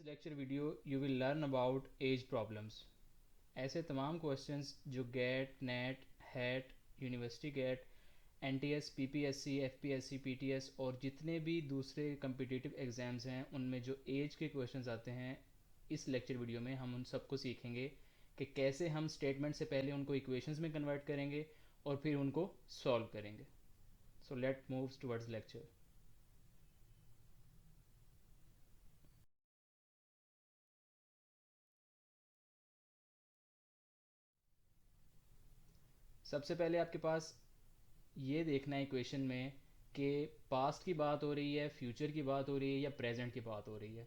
This lecture video you will learn about age problems. ऐसे तमाम questions जो GAT, NET, HAT, university GAT, NTS, PPSC, FPSC, PTS और जितने भी दूसरे कम्पिटिटिव एग्ज़ाम्स हैं उनमें जो एज के क्वेश्चंस आते हैं, इस लेक्चर वीडियो में हम उन सबको सीखेंगे कि कैसे हम स्टेटमेंट से पहले उनको इक्वेशंस में कन्वर्ट करेंगे और फिर उनको सॉल्व करेंगे। So let move towards lecture. सबसे पहले आपके पास ये देखना है इक्वेशन में कि पास्ट की बात हो रही है, फ्यूचर की बात हो रही है या प्रेजेंट की बात हो रही है।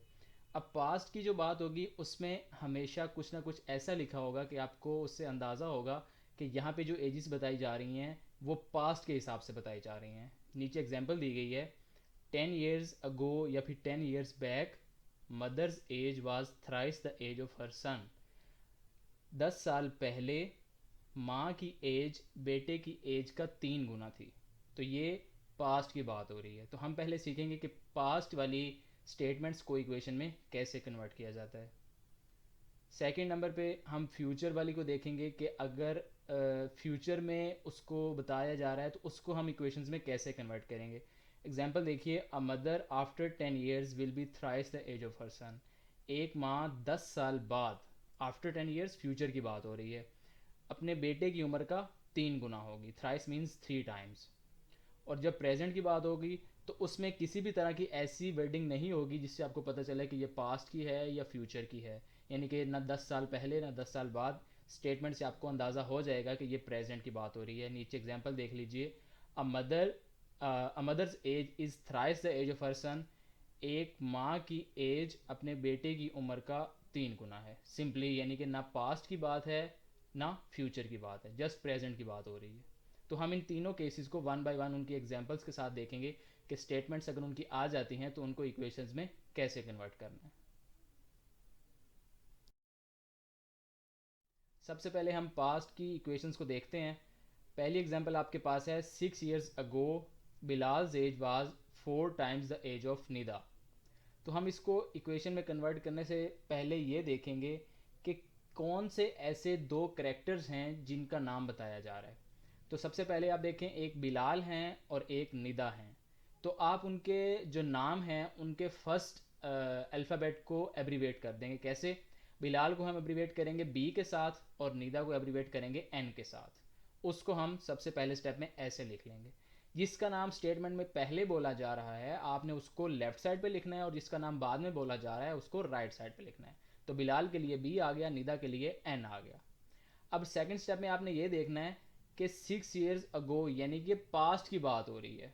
अब पास्ट की जो बात होगी उसमें हमेशा कुछ ना कुछ ऐसा लिखा होगा कि आपको उससे अंदाज़ा होगा कि यहाँ पे जो एजेस बताई जा रही हैं वो पास्ट के हिसाब से बताई जा रही हैं। नीचे एग्जांपल दी गई है, 10 years अगो या फिर 10 years back mother's age was thrice the age of her son. 10 साल पहले माँ की एज बेटे की एज का 3 गुना थी। तो ये पास्ट की बात हो रही है। तो हम पहले सीखेंगे कि पास्ट वाली स्टेटमेंट्स को इक्वेशन में कैसे कन्वर्ट किया जाता है। सेकंड नंबर पे हम फ्यूचर वाली को देखेंगे कि अगर फ्यूचर में उसको बताया जा रहा है तो उसको हम इक्वेशंस में कैसे कन्वर्ट करेंगे। एग्जांपल देखिए, a mother after 10 years will be thrice the age of her son. एक माँ 10 साल बाद, आफ्टर 10 years फ्यूचर की बात हो रही है, अपने बेटे की उम्र का 3 गुना होगी। Thrice means 3 times। और जब प्रेजेंट की बात होगी तो उसमें किसी भी तरह की ऐसी वर्डिंग नहीं होगी जिससे आपको पता चले कि ये पास्ट की है या फ्यूचर की है। यानी कि ना 10 साल पहले ना 10 साल बाद। स्टेटमेंट से आपको अंदाज़ा हो जाएगा कि ये प्रेजेंट की बात हो रही है। नीचे एग्जांपल देख लीजिए, a mother's age is thrice the age of her son. एक माँ की एज अपने बेटे की उम्र का 3 गुना है। सिंपली यानी कि ना पास्ट की बात है ना फ्यूचर की बात है, जस्ट प्रेजेंट की बात हो रही है। तो हम इन तीनों केसेस को वन बाय वन उनकी एग्जांपल्स के साथ देखेंगे कि स्टेटमेंट्स अगर उनकी आ जाती हैं तो उनको इक्वेशंस में कैसे कन्वर्ट करना है। सबसे पहले हम पास्ट की इक्वेशंस को देखते हैं। पहली एग्जांपल आपके पास है, 6 years ago Bilal's age was 4 times the age of Nida. तो हम इसको इक्वेशन में कन्वर्ट करने से पहले ये देखेंगे कि कौन से ऐसे दो करेक्टर्स हैं जिनका नाम बताया जा रहा है। तो सबसे पहले आप देखें, एक बिलाल हैं और एक निदा हैं। तो आप उनके जो नाम हैं उनके फर्स्ट अल्फ़ाबेट को एब्रीवेट कर देंगे। कैसे? बिलाल को हम एब्रीवेट करेंगे बी के साथ और निदा को एब्रीवेट करेंगे एन के साथ। उसको हम सबसे पहले स्टेप में ऐसे लिख लेंगे। जिसका नाम स्टेटमेंट में पहले बोला जा रहा है आपने उसको लेफ्ट साइड पे लिखना है और जिसका नाम बाद में बोला जा रहा है उसको राइट साइड पे लिखना है। तो बिलाल के लिए बी आ गया, निदा के लिए एन आ गया। अब सेकंड स्टेप में आपने ये देखना है कि 6 years अगो यानी कि पास्ट की बात हो रही है।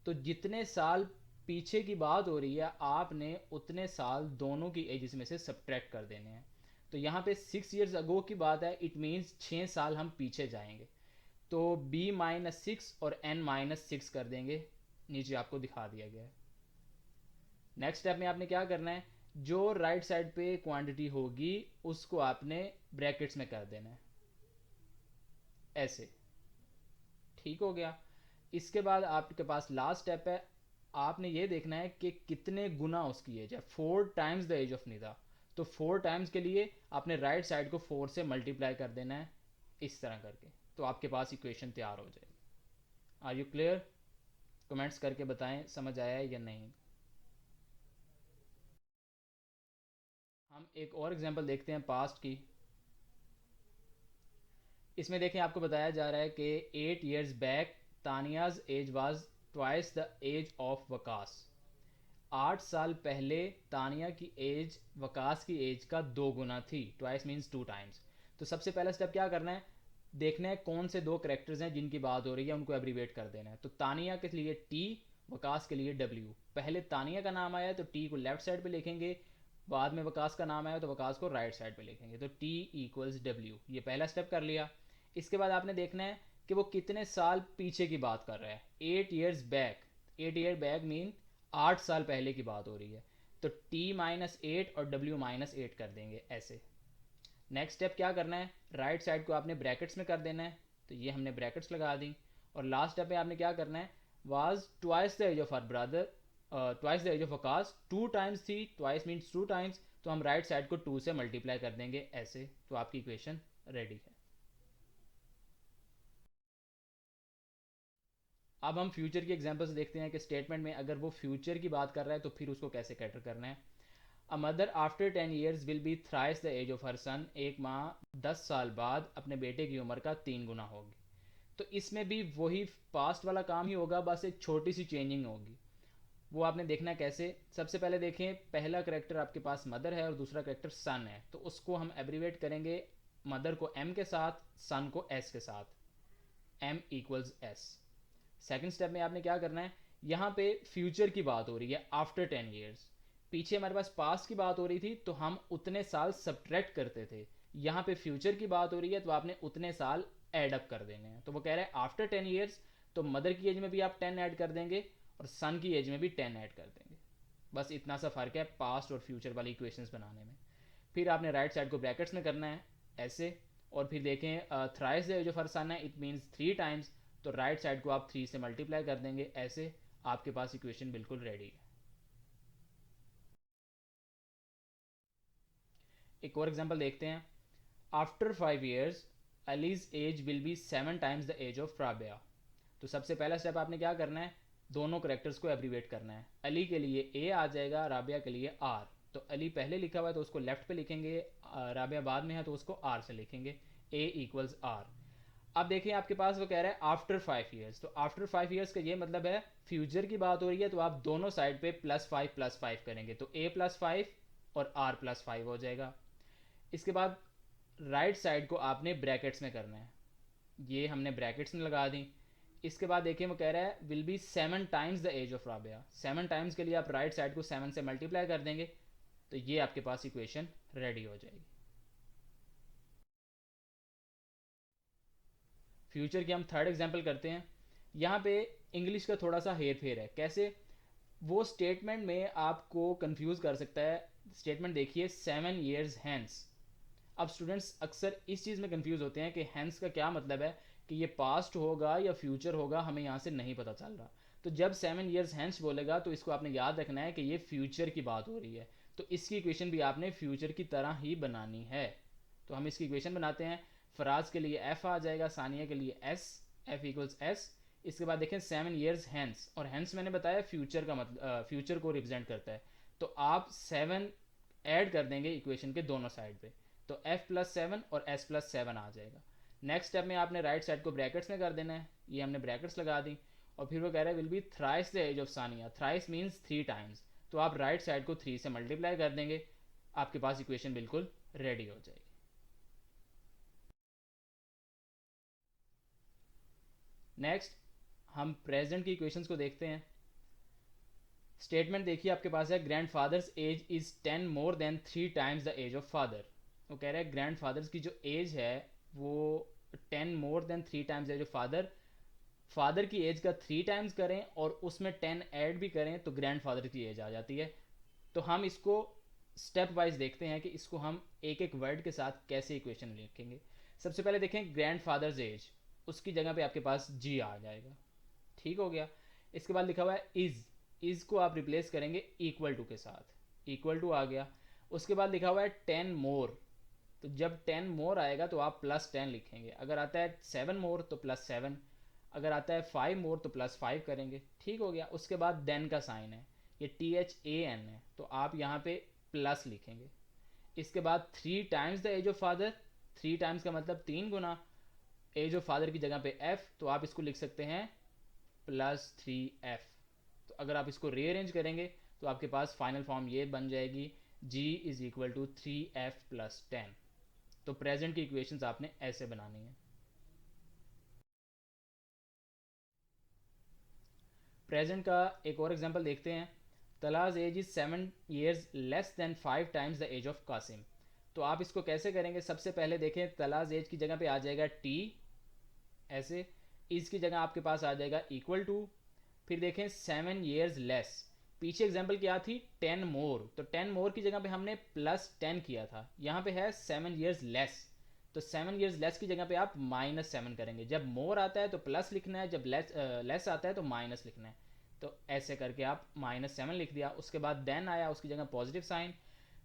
तो जितने साल पीछे की बात हो रही है आपने उतने साल दोनों की एजेस में से सब्ट्रैक्ट कर देने हैं। तो यहाँ पे 6 years अगो की बात है, इट मीन्स 6 साल हम पीछे जाएंगे। तो b-6 और n-6 कर देंगे। नीचे आपको दिखा दिया गया है। नेक्स्ट स्टेप में आपने क्या करना है, जो राइट साइड पे क्वांटिटी होगी उसको आपने ब्रैकेट्स में कर देना है ऐसे। ठीक हो गया। इसके बाद आपके पास लास्ट स्टेप है, आपने ये देखना है कि कितने गुना उसकी एज है। 4 times the age of Nida. तो 4 times के लिए आपने राइट साइड को 4 से मल्टीप्लाई कर देना है इस तरह करके। तो आपके पास इक्वेशन तैयार हो जाएगी। Are you clear? कमेंट्स करके बताएं समझ आया है या नहीं। हम एक और एग्जांपल देखते हैं पास्ट की। इसमें देखें, आपको बताया जा रहा है कि 8 years back Taniya's age was twice the age of Waqas. 8 साल पहले तानिया की एज वकास की एज का 2 गुना थी। Twice means 2 times। तो सबसे पहला स्टेप क्या करना है, देखना है कौन से दो करेक्टर्स हैं जिनकी बात हो रही है, उनको एब्रीवेट कर देना है। तो तानिया के लिए टी, वकास के लिए डब्ल्यू। पहले तानिया का नाम आया तो टी को लेफ्ट साइड पे लिखेंगे, बाद में वकास का नाम आया तो वकास को राइट साइड पे लिखेंगे। तो टी इक्वल्स डब्ल्यू, ये पहला स्टेप कर लिया। इसके बाद आपने देखना है कि वो कितने साल पीछे की बात कर रहा है। 8 years back, 8 year back mean 8 साल पहले की बात हो रही है। तो t-8 और w-8 कर देंगे ऐसे। नेक्स्ट स्टेप क्या करना है, राइट साइड को आपने ब्रैकेट्स में कर देना है। तो ये हमने ब्रैकेट्स लगा दी। और लास्ट स्टेप में आपने क्या करना है, was twice the age of her brother. Twice the age of Akash, 2 times थी, ट्वाइस मीन्स 2 टाइम्स, तो हम राइट साइड को 2 से मल्टीप्लाई कर देंगे ऐसे, तो आपकी इक्वेशन रेडी है। अब हम फ्यूचर की एग्जांपल्स देखते हैं कि स्टेटमेंट में अगर वो फ्यूचर की बात कर रहा है तो फिर उसको कैसे कैटर करना है। A mother after 10 years will be thrice the age of her son, एक माँ 10 साल बाद अपने बेटे की उम्र का 3 गुना होगी। तो इसमें भी वही पास्ट वाला काम ही होगा, बस एक छोटी सी चेंजिंग होगी। वो आपने देखना कैसे, सबसे पहले देखें पहला करेक्टर आपके पास मदर है और दूसरा करेक्टर सन है, तो उसको हम एब्रीवेट करेंगे मदर को एम के साथ, सन को एस के साथ, M equals S. Second step में आपने क्या करना है, यहाँ पे फ्यूचर की बात हो रही है आफ्टर 10 ईयर्स, पीछे हमारे पास पास्ट की बात हो रही थी तो हम उतने साल सब्ट्रैक्ट करते थे, यहाँ पे फ्यूचर की बात हो रही है तो आपने उतने साल ऐड अप कर देने हैं। तो वो कह रहे हैं आफ्टर 10 ईयर्स, तो मदर की एज में भी आप 10 ऐड कर देंगे और सन की एज में भी 10 ऐड कर देंगे। बस इतना सा फ़र्क है पास्ट और फ्यूचर वाली इक्वेशंस बनाने में। फिर आपने राइट साइड को ब्रैकेट्स में करना है ऐसे, और फिर देखें थ्राइस जो फर्स्ट सन है इट मीन्स 3 टाइम्स, तो राइट साइड को आप 3 से मल्टीप्लाई कर देंगे ऐसे, आपके पास इक्वेशन बिल्कुल रेडी है। एक और एग्जांपल देखते हैं। After 5 years Ali's age will be 7 times the age of Rabia. तो सबसे पहला स्टेप आपने क्या करना है, दोनों करेक्टर्स को एब्रीवेट करना है। अली के लिए ए आ जाएगा, राबिया के लिए आर, तो अली पहले लिखा हुआ है तो उसको लेफ्ट पे लिखेंगे, राबिया बाद में है तो उसको आर से लिखेंगे, ए इक्वल्स आर। अब देखिए आपके पास वो कह रहा है आफ्टर 5 ईयर्स, तो आफ्टर 5 ईयर्स का ये मतलब है फ्यूचर की बात हो रही है, तो आप दोनों साइड पे +5 करेंगे, तो ए +5 और आर +5 हो जाएगा। इसके बाद राइट साइड को आपने ब्रैकेट्स में करना है, ये हमने ब्रैकेट्स में लगा दी। इसके बाद देखिए वो कह रहा है will be 7 times the age of Rabia, 7 times के लिए आप राइट साइड को 7 से मल्टीप्लाई कर देंगे, तो ये आपके पास इक्वेशन रेडी हो जाएगी। फ्यूचर की हम थर्ड एग्जाम्पल करते हैं। यहाँ पे इंग्लिश का थोड़ा सा हेर फेर है, कैसे, वो स्टेटमेंट में आपको कंफ्यूज कर सकता है। स्टेटमेंट देखिए 7 ईयर्स हैंस। अब स्टूडेंट्स अक्सर इस चीज़ में कंफ्यूज होते हैं कि हैंस का क्या मतलब है, कि ये पास्ट होगा या फ्यूचर होगा, हमें यहाँ से नहीं पता चल रहा। तो जब 7 ईयर्स हैंस बोलेगा तो इसको आपने याद रखना है कि ये फ्यूचर की बात हो रही है, तो इसकी इक्वेशन भी आपने फ्यूचर की तरह ही बनानी है। तो हम इसकी इक्वेशन बनाते हैं। फराज के लिए एफ आ जाएगा, सानिया के लिए एस, एफ इक्वल्स एस। इसके बाद देखें 7 ईयर्स हैंस, और हैंस मैंने बताया फ्यूचर का मतलब फ्यूचर को रिप्रेजेंट करता है, तो आप 7 ऐड कर देंगे इक्वेशन के दोनों साइड पे, तो f+7 और s+7 आ जाएगा। नेक्स्ट स्टेप में आपने राइट साइड को ब्रैकेट्स में कर देना है, ये हमने ब्रैकेट्स लगा दी, और फिर वो कह रहा है will be thrice the age of Sania, thrice means 3 times, तो आप राइट साइड को 3 से मल्टीप्लाई कर देंगे, आपके पास इक्वेशन बिल्कुल रेडी हो जाएगी। नेक्स्ट हम प्रेजेंट की इक्वेशंस को देखते हैं। स्टेटमेंट देखिए आपके पास है grandfather's age is 10 more than 3 times the age of father. वो कह रहा है ग्रैंड फादर्स की जो एज है वो 10 more than 3 times age of father, father की एज का 3 टाइम्स करें और उसमें 10 ऐड भी करें तो ग्रैंड फादर की एज आ जाती है। तो हम इसको स्टेप वाइज देखते हैं कि इसको हम एक एक वर्ड के साथ कैसे इक्वेशन लिखेंगे। सबसे पहले देखें ग्रैंड फादर्स एज, उसकी जगह पे आपके पास जी आ जाएगा, ठीक हो गया। इसके बाद लिखा हुआ है इज को आप रिप्लेस करेंगे इक्वल टू के साथ, इक्वल टू आ गया। उसके बाद लिखा हुआ है 10 मोर, तो जब 10 मोर आएगा तो आप +10 लिखेंगे, अगर आता है 7 मोर तो +7, अगर आता है 5 मोर तो +5 करेंगे, ठीक हो गया। उसके बाद देन का साइन है, ये THAN है, तो आप यहाँ पे प्लस लिखेंगे। इसके बाद 3 times the age of father, 3 times का मतलब 3 गुना, एज ऑफ फादर की जगह पे f, तो आप इसको लिख सकते हैं +3f। तो अगर आप इसको रीअरेंज करेंगे तो आपके पास फाइनल फॉर्म ये बन जाएगी g is equal to 3f+10। तो प्रेजेंट की इक्वेशंस आपने ऐसे बनानी है। प्रेजेंट का एक और एग्जांपल देखते हैं। Talha's age is 7 years less than 5 times the age of Qasim. तो आप इसको कैसे करेंगे, सबसे पहले देखें तलाज एज की जगह पे आ जाएगा t ऐसे, इज की जगह आपके पास आ जाएगा इक्वल टू, फिर देखें 7 ईयर्स लेस, पीछे एग्जाम्पल क्या थी 10 मोर, तो 10 मोर की जगह पे हमने +10 किया था, यहाँ पे है 7 ईयर्स लेस, तो 7 ईयर्स लेस की जगह पे आप -7 करेंगे। जब मोर आता है तो प्लस लिखना है, जब लेस आता है तो माइनस लिखना है। तो ऐसे करके आप -7 लिख दिया, उसके बाद देन आया उसकी जगह पॉजिटिव साइन,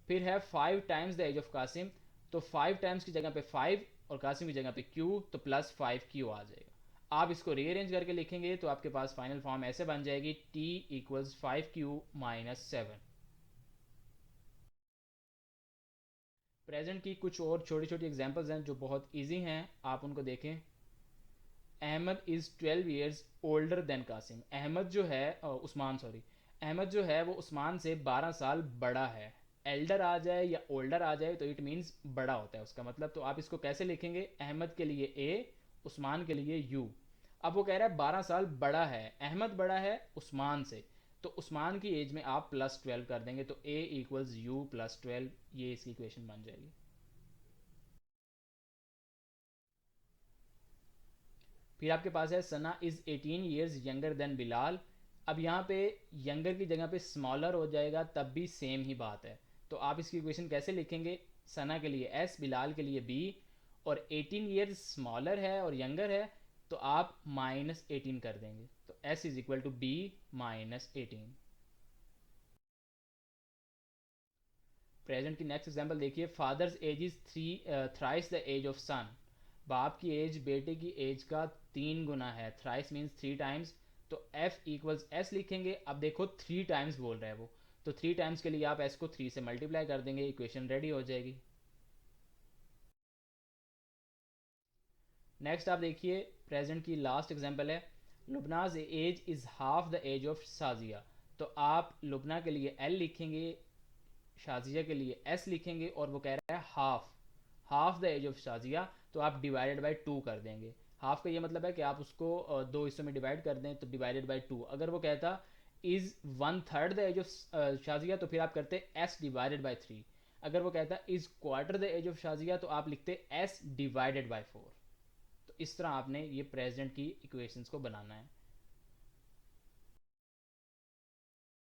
फिर है 5 times the age of Qasim, तो 5 टाइम्स की जगह पे 5 और कासिम की जगह पे q, तो +5q आ जाएगा। आप इसको रीअरेंज करके लिखेंगे तो आपके पास फाइनल फॉर्म ऐसे बन जाएगी t = 5q - 7। प्रेजेंट की कुछ और छोटी छोटी एग्जांपल्स हैं जो बहुत इजी हैं, आप उनको देखें। Ahmed is 12 years older than Qasim. Ahmed जो है उस्मान सॉरी, अहमद जो है वो उस्मान से 12 साल बड़ा है। एल्डर आ जाए या ओल्डर आ जाए तो इट मीन्स बड़ा होता है उसका मतलब। तो आप इसको कैसे लिखेंगे, अहमद के लिए ए, उस्मान के लिए यू। अब वो कह रहा है 12 साल बड़ा है, अहमद बड़ा है उस्मान से, तो उस्मान की एज में आप +12 कर देंगे, तो ए = यू +12, ये इसकी इक्वेशन बन जाएगी। फिर आपके पास है Sana is 18 years younger than Bilal. अब यहाँ पे यंगर की जगह पे स्मॉलर हो जाएगा, तब भी सेम ही बात है। तो आप इसकी इक्वेशन कैसे लिखेंगे, सना के लिए एस, बिलाल के लिए बी, और 18 ईयर्स स्मॉलर है और यंगर है, तो आप -18 कर देंगे, तो एस = b -18। प्रेजेंट की नेक्स्ट एग्जांपल देखिए, father's age is thrice the age of son. बाप की एज बेटे की एज का 3 गुना है, थ्राइस मीन्स 3 टाइम्स, तो F = S लिखेंगे। अब देखो 3 टाइम्स बोल रहा है वो, तो 3 टाइम्स के लिए आप S को 3 से मल्टीप्लाई कर देंगे, इक्वेशन रेडी हो जाएगी। नेक्स्ट आप देखिए, प्रेजेंट की लास्ट एग्जांपल है, Lubna's age is half the age of Shazia. तो आप लुबना के लिए L लिखेंगे, शाजिया के लिए S लिखेंगे, और वो कह रहा है half the age of Shazia, तो आप डिवाइडेड बाई 2 कर देंगे। हाफ का ये मतलब है कि आप उसको दो हिस्सों में डिवाइड कर दें, तो डिवाइडेड बाई 2। अगर वो कहता is 1/3 the age of Shazia, तो फिर आप करते S/3। अगर वो कहता is quarter the age of Shazia, तो आप लिखते S/4। तो इस तरह आपने ये प्रेजेंट की इक्वेशंस को बनाना है।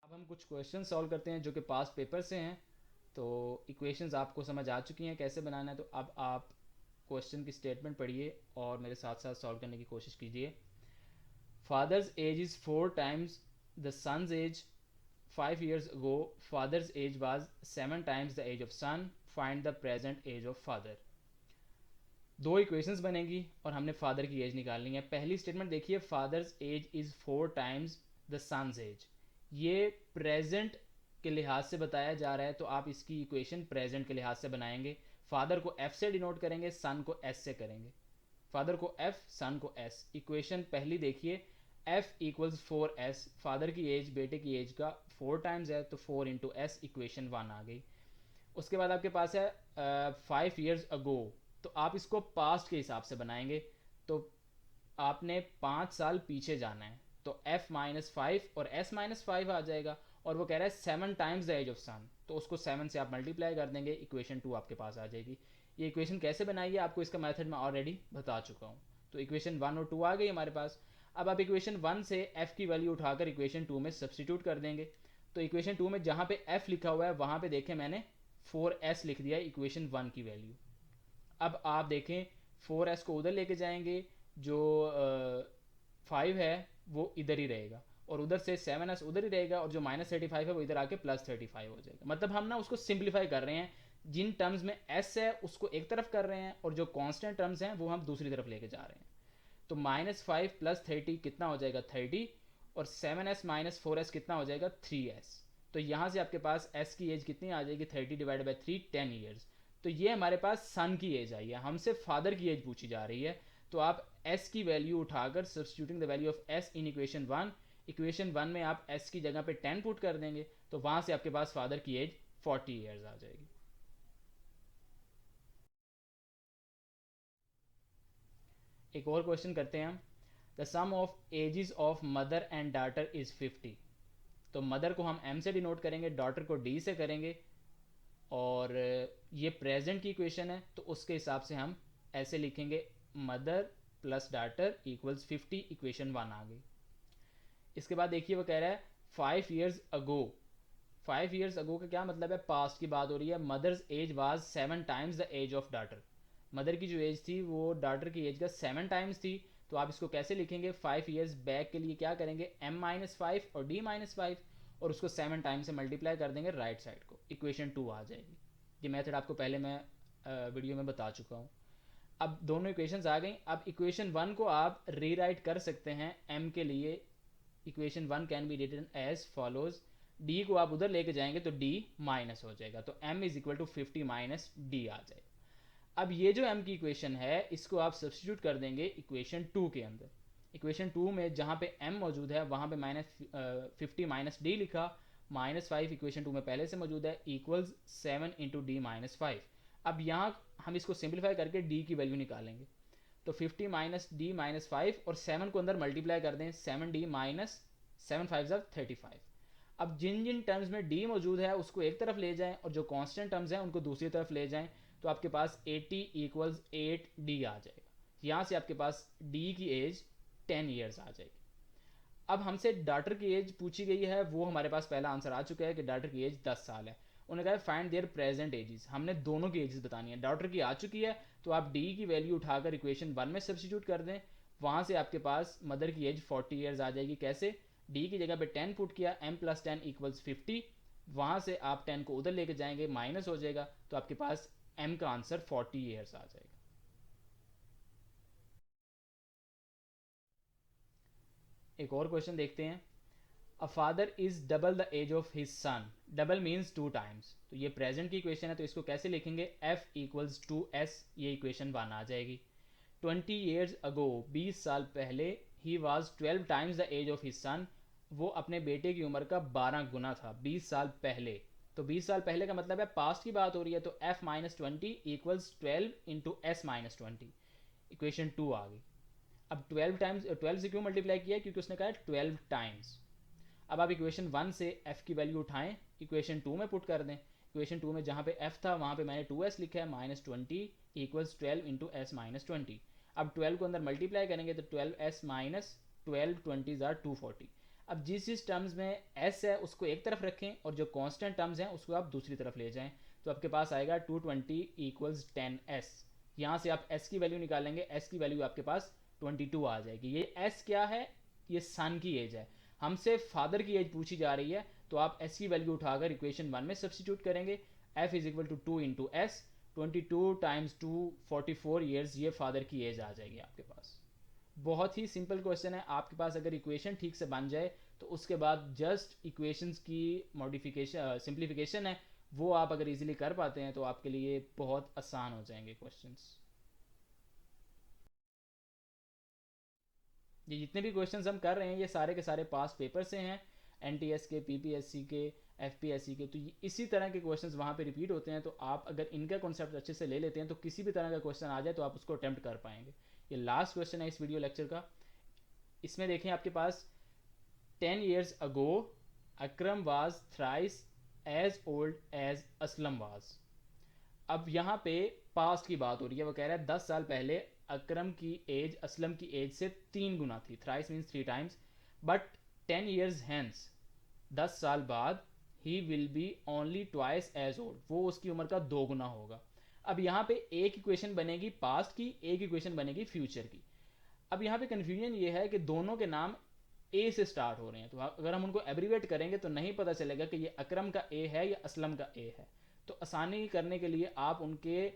अब हम कुछ क्वेश्चन सॉल्व करते हैं जो कि पास्ट पेपर से हैं। तो इक्वेशंस आपको समझ आ चुकी हैं कैसे बनाना है, तो अब आप क्वेश्चन की स्टेटमेंट पढ़िए और मेरे साथ साथ सॉल्व करने की कोशिश कीजिए। Father's age is 4 times the son's age. 5 years ago father's age was 7 times the age of son. Find the present age of father। दो इक्वेशंस बनेगी और हमने फादर की एज निकालनी है। पहली स्टेटमेंट देखिए, father's age is 4 times the son's age. ये प्रेजेंट के लिहाज से बताया जा रहा है, तो आप इसकी इक्वेशन प्रेजेंट के लिहाज से बनाएंगे। फादर को एफ से डिनोट करेंगे, सन को एस से करेंगे। फादर को एफ, सन को एस। इक्वेशन पहली देखिए, एफ = 4s। फादर की एज बेटे की एज का 4 टाइम्स है, तो 4 × s, इक्वेशन 1 आ गई। उसके बाद आपके पास है 5 years ago, तो आप इसको पास्ट के हिसाब से बनाएंगे, तो आपने 5 साल पीछे जाना है, तो F-5 और S-5 आ जाएगा। और वो कह रहा है 7 टाइम्स द एज ऑफ सन, तो उसको 7 से आप मल्टीप्लाई कर देंगे, इक्वेशन 2 आपके पास आ जाएगी। ये इक्वेशन कैसे बनाई है आपको इसका मेथड मैं ऑलरेडी बता चुका हूँ। तो इक्वेशन 1 और 2 आ गई हमारे पास। अब आप इक्वेशन 1 से F की वैल्यू उठाकर इक्वेशन 2 में सब्सटीट्यूट कर देंगे। तो इक्वेशन 2 में जहाँ पे F लिखा हुआ है वहाँ पे देखें मैंने 4s लिख दिया है, इक्वेशन 1 की वैल्यू। अब आप देखें 4s को उधर लेके जाएंगे, जो 5 है वो इधर ही रहेगा, और उधर से 7s उधर ही रहेगा, और जो -35 है वो इधर आके +35 हो जाएगा। मतलब हम ना उसको सिंप्लीफाई कर रहे हैं, जिन टर्म्स में s है उसको एक तरफ कर रहे हैं, और जो कांस्टेंट टर्म्स हैं वो हम दूसरी तरफ लेके जा रहे हैं। तो -5 + 30 कितना हो जाएगा 30, और 7s - 4s कितना हो जाएगा 3s। तो यहाँ से आपके पास s की एज कितनी आ जाएगी, 30/3, 10 ईयर्स। तो ये हमारे पास सन की एज आई है, हमसे फादर की एज पूछी जा रही है। तो आप s की वैल्यू उठाकर substituting the value of s in equation 1, equation 1 में आप s की जगह पे 10 पुट कर देंगे, तो वहाँ से आपके पास फादर की एज 40 ईयर्स आ जाएगी। एक और क्वेश्चन करते हैं हम। The sum of ages of mother and daughter is 50। तो मदर को हम m से डिनोट करेंगे, डॉटर को d से करेंगे, और ये प्रेजेंट की इक्वेशन है, तो उसके हिसाब से हम ऐसे लिखेंगे, मदर प्लस डाटर = 50, इक्वेशन 1 आ गई। इसके बाद देखिए वो कह रहा है 5 years ago। 5 years ago का क्या मतलब है, पास्ट की बात हो रही है। Mother's age was 7 times the age of daughter. Mother की जो एज थी वो डाटर की एज का 7 टाइम्स थी, तो आप इसको कैसे लिखेंगे, 5 ईयर्स बैक के लिए क्या करेंगे, m-5 और d-5 और उसको 7 टाइम से मल्टीप्लाई कर देंगे राइट साइड को, इक्वेशन 2 आ जाएगी। ये मेथड आपको पहले मैं वीडियो में बता चुका हूँ। अब दोनों इक्वेशंस आ गई। अब इक्वेशन 1 को आप रीराइट कर सकते हैं m के लिए। Equation 1 can be written as follows, d को आप उधर लेके जाएंगे तो d माइनस हो जाएगा, तो m is equal to 50 minus d आ जाएगा। अब ये जो m की इक्वेशन है इसको आप सब्सटीट्यूट कर देंगे इक्वेशन 2 के अंदर। इक्वेशन 2 में जहाँ पे m मौजूद है वहाँ पे -50 माइनस डी लिखा, -5 इक्वेशन 2 में पहले से मौजूद है, इक्वल्स 7 इंटू d-5। अब यहाँ हम इसको सिंप्लीफाई करके d की वैल्यू निकालेंगे, तो 50 माइनस d-5 और 7 को अंदर मल्टीप्लाई कर दें, 7d माइनस 7 5 35। अब जिन जिन टर्म्स में d मौजूद है उसको एक तरफ ले जाएं और जो कांस्टेंट टर्म्स हैं उनको दूसरी तरफ ले जाएं, तो आपके पास 80 इक्वल्स 8d आ जाएगा। यहाँ से आपके पास d की एज 10 ईयर्स आ जाएगी। अब हमसे डॉटर की एज पूछी गई है, वो हमारे पास पहला आंसर आ चुका है कि डॉटर की एज 10 साल है। उन्होंने कहा फाइंड देयर प्रेजेंट एजेस, हमने दोनों की एजेस बतानी है। डॉटर की आ चुकी है तो आप डी की वैल्यू उठाकर इक्वेशन 1 में सब्सटीट्यूट कर दें, वहाँ से आपके पास मदर की एज 40 ईयर्स आ जाएगी। कैसे, डी की जगह पे 10 पुट किया, m प्लस 10 इक्वल्स 50, वहाँ से आप 10 को उधर लेके जाएंगे, माइनस हो जाएगा, तो आपके पास m का आंसर 40 ईयर्स आ जाएगा। एक और क्वेश्चन देखते हैं। A father is double the age of his son, double means 2 times, तो ये प्रेजेंट की इक्वेशन है, तो इसको कैसे लिखेंगे, f इक्वल्स 2s, ये इक्वेशन 1 आ जाएगी। 20 ईयर्स अगो, 20 साल पहले, he was 12 times the age of his son, वो अपने बेटे की उम्र का 12 गुना था 20 साल पहले। तो 20 साल पहले का मतलब है पास्ट की बात हो रही है, तो f minus 20 equals 12 into S minus 20, equation 2 आ गई। अब 12 टाइम्स, 12 से क्यों मल्टीप्लाई किया, क्योंकि उसने कहा 12 टाइम्स। अब आप इक्वेशन 1 से f की वैल्यू उठाएं, इक्वेशन 2 में पुट कर दें। इक्वेशन 2 में जहाँ पे f था वहाँ पे मैंने 2s लिखा है, minus 20 equals 12 into S minus 20। अब 12 को अंदर मल्टीप्लाई करेंगे तो 12s माइनस 12 20 आर 240। अब जिस जिस टर्म्स में s है उसको एक तरफ रखें और जो कांस्टेंट टर्म्स हैं उसको आप दूसरी तरफ ले जाएं, तो आपके पास आएगा 220 इक्वल्स 10s। यहाँ से आप s की वैल्यू निकालेंगे, s की वैल्यू आपके पास 22 आ जाएगी। ये s क्या है, ये सन की एज है, हमसे फादर की एज पूछी जा रही है, तो आप s की वैल्यू उठाकर इक्वेशन 1 में सब्सटीट्यूट करेंगे। f is equal to 2 into s, 22 times 2 44 years, ये फादर की एज आ जाएगी आपके पास। बहुत ही सिंपल क्वेश्चन है, आपके पास अगर इक्वेशन ठीक से बन जाए तो उसके बाद जस्ट इक्वेशंस की मॉडिफिकेशन सिंप्लीफिकेशन है, वो आप अगर इजीली कर पाते हैं तो आपके लिए बहुत आसान हो जाएंगे क्वेश्चंस। ये जितने भी क्वेश्चंस हम कर रहे हैं ये सारे के सारे पास पेपर से हैं, एनटीएस के, पीपीएससी के, एफपीएससी के, तो इसी तरह के क्वेश्चंस वहाँ पे रिपीट होते हैं, तो आप अगर इनका कॉन्सेप्ट अच्छे से ले लेते हैं तो किसी भी तरह का क्वेश्चन आ जाए तो आप उसको अटेम्प्ट कर पाएंगे। ये लास्ट क्वेश्चन है इस वीडियो लेक्चर का। इसमें देखें आपके पास 10 years ago Akram was thrice as old as Aslam was. अब यहाँ पे पास्ट की बात हो रही है, वो कह रहा है 10 साल पहले अकरम की एज असलम की एज से 3 गुना थी, thrice means 3 times, but 10 years hence, 10 साल बाद, he will be only twice as old, वो उसकी उम्र का 2 गुना होगा। अब यहाँ पे एक इक्वेशन बनेगी पास्ट की, एक इक्वेशन बनेगी फ्यूचर की। अब यहाँ पे कन्फ्यूजन ये है कि दोनों के नाम ए से स्टार्ट हो रहे हैं, तो अगर हम उनको एब्रीवेट करेंगे तो नहीं पता चलेगा कि ये अकरम का ए है या असलम का ए है। तो आसानी करने के लिए आप उनके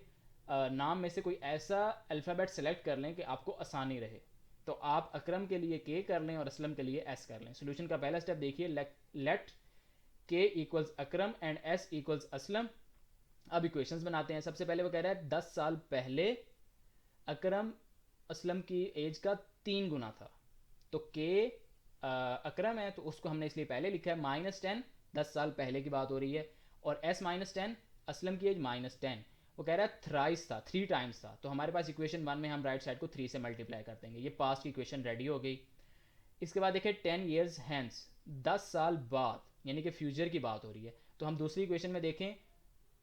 नाम में से कोई ऐसा अल्फ़ाबेट सेलेक्ट कर लें कि आपको आसानी रहे। तो आप अकरम के लिए के कर लें और असलम के लिए एस कर लें। सोल्यूशन का पहला स्टेप देखिए, लेट के equals Akram and S equals Aslam. अब इक्वेशंस बनाते हैं। सबसे पहले वो कह रहा है 10 साल पहले अकरम असलम की एज का 3 गुना था, तो के अकरम है तो उसको हमने इसलिए पहले लिखा है, -10 10 साल पहले की बात हो रही है, और s -10 असलम की एज -10। वो कह रहा है थ्राइस था, 3 टाइम्स था, तो हमारे पास इक्वेशन 1 में हम राइट साइड को 3 से मल्टीप्लाई कर देंगे। ये पास्ट की इक्वेशन रेडी हो गई। इसके बाद देखिए 10 ईयर्स हैंस, 10 साल बाद, यानी कि फ्यूचर की बात हो रही है, तो हम दूसरी इक्वेशन में देखें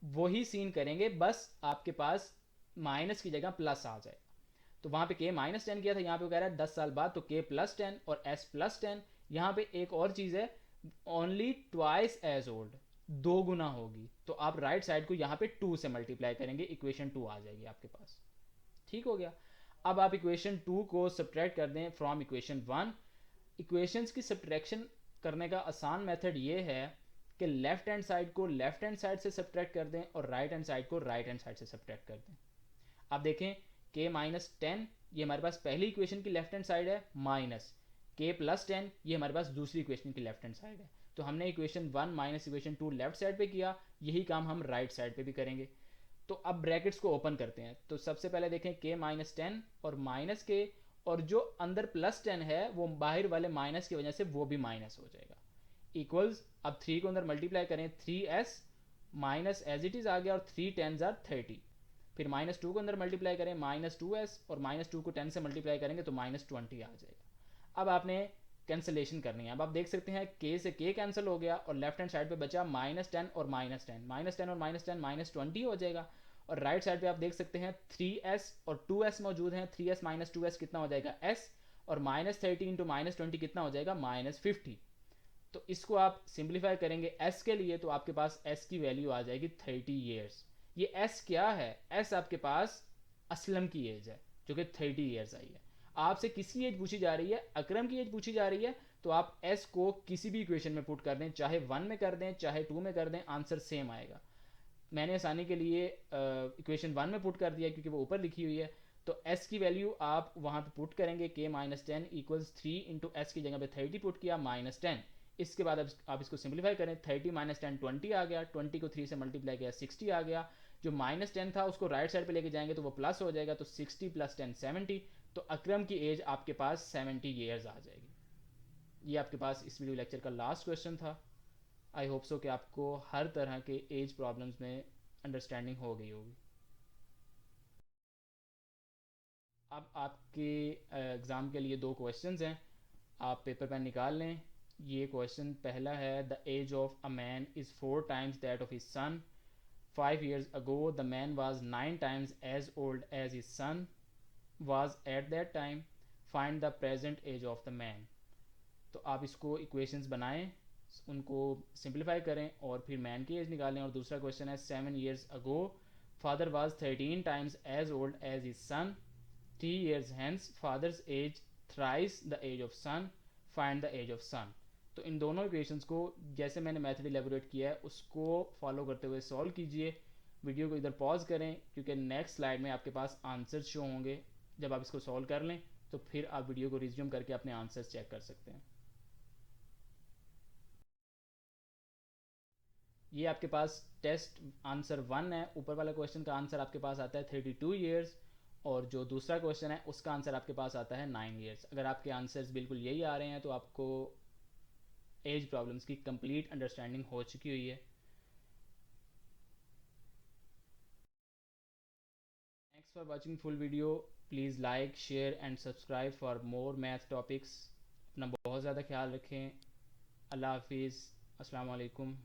वही सीन करेंगे, बस आपके पास माइनस की जगह प्लस आ जाए। तो वहाँ पे k -10 किया था, यहाँ पे कह रहा है 10 साल बाद, तो k +10 और s +10। यहाँ पे एक और चीज़ है, ओनली ट्वाइस एज ओल्ड, 2 गुना होगी, तो आप राइट साइड को यहाँ पे 2 से मल्टीप्लाई करेंगे, इक्वेशन 2 आ जाएगी आपके पास। ठीक हो गया। अब आप इक्वेशन 2 को सब्ट्रैक्ट कर दें फ्रॉम इक्वेशन 1। इक्वेशंस की सब्ट्रैक्शन करने का आसान मेथड ये है कि लेफ्ट हैंड साइड को लेफ्ट हैंड साइड से सब्ट्रैक्ट कर दें और राइट हैंड साइड को राइट हैंड साइड से सब्ट्रैक्ट कर दें। आप देखें k माइनस 10 ये हमारे पास पहली इक्वेशन की लेफ्ट हैंड साइड है, माइनस k प्लस 10 ये हमारे पास दूसरी इक्वेशन की लेफ्ट हैंड साइड है। तो हमने equation 1 minus equation 2 left side पे किया, यही काम हम राइट साइड पे भी करेंगे। तो अब ब्रैकेट्स को ओपन करते हैं। तो सबसे पहले देखें k माइनस 10 और माइनस के, और जो अंदर प्लस 10 है वो बाहर वाले माइनस की वजह से वो भी माइनस हो जाएगा। इक्वल्स, अब 3 को अंदर मल्टीप्लाई करें 3s minus as it is आ गया और 3 टेंस आर 30। फिर माइनस 2 को अंदर मल्टीप्लाई करें माइनस 2s और माइनस 2 को 10 से मल्टीप्लाई करेंगे तो माइनस 20 आ जाएगा। अब आपने कैंसलेशन करनी है। अब आप देख सकते हैं k से k कैंसिल हो गया और लेफ्ट हैंड साइड पे बचा माइनस 10 और माइनस 10, माइनस 10 और माइनस 10 माइनस 20 हो जाएगा। और राइट साइड पे आप देख सकते हैं 3s और 2s मौजूद हैं। 3s माइनस 2s कितना हो जाएगा s, और माइनस 30 इंटू माइनस 20 कितना हो जाएगा माइनस 50। तो इसको आप सिंप्लीफाई करेंगे s के लिए तो आपके पास s की वैल्यू आ जाएगी 30 ईयर्स। ये s क्या है? s आपके पास असलम की एज है जो कि 30 ईयर्स आई है। आपसे किसकी एज पूछी जा रही है? अकरम की एज पूछी जा रही है। तो आप s को किसी भी इक्वेशन में पुट कर दें, चाहे 1 में कर दें चाहे 2 में कर दें, आंसर सेम आएगा। मैंने आसानी के लिए इक्वेशन 1 में पुट कर दिया क्योंकि वो ऊपर लिखी हुई है। तो s की वैल्यू आप वहाँ पे पुट करेंगे k minus 10 equals 3 into S की जगह पे 30 पुट किया माइनस 10। इसके बाद अब आप इसको सिंप्लीफाई करें, 30 माइनस 10 20 आ गया, 20 को 3 से मल्टीप्लाई किया 60 आ गया। जो माइनस 10 था उसको राइट साइड पे लेके जाएंगे तो वो प्लस हो जाएगा, तो 60 प्लस 10 70। तो अकरम की एज आपके पास 70 ईयर्स आ जाएगी। ये आपके पास इस वीडियो लेक्चर का लास्ट क्वेश्चन था। आई होप सो कि आपको हर तरह के एज प्रॉब्लम्स में अंडरस्टैंडिंग हो गई होगी। अब आपके एग्ज़ाम के लिए दो क्वेश्चंस हैं, आप पेपर पेन निकाल लें। ये क्वेश्चन पहला है, the age of a man is 4 times that of his son. 5 years ago the man was 9 times as old as his son was at that time. Find the present age of the man. तो आप इसको equations बनाएं, उनको simplify करें और फिर man की as निकालें। और दूसरा क्वेश्चन है, 7 years ago father was 13 times as old as his son. 3 years hence father's age thrice the age of son. Find the age of son. तो इन दोनों इक्वेशंस को जैसे मैंने मेथड इलेबोरेट किया है उसको फॉलो करते हुए सॉल्व कीजिए। वीडियो को इधर पॉज करें क्योंकि नेक्स्ट स्लाइड में आपके पास आंसर्स शो होंगे। जब आप इसको सॉल्व कर लें तो फिर आप वीडियो को रिज्यूम करके अपने आंसर्स चेक कर सकते हैं। ये आपके पास टेस्ट आंसर 1 है। ऊपर वाला क्वेश्चन का आंसर आपके पास आता है 32 ईयर्स, और जो दूसरा क्वेश्चन है उसका आंसर आपके पास आता है 9 ईयर्स। अगर आपके आंसर्स बिल्कुल यही आ रहे हैं तो आपको एज प्रॉब्लम्स की कंप्लीट अंडरस्टैंडिंग हो चुकी हुई है। Thanks for watching full video. Please like share and subscribe for more math topics. अपना बहुत ज़्यादा ख्याल रखें। अल्लाह हाफिज़। अस्सलाम वालेकुम।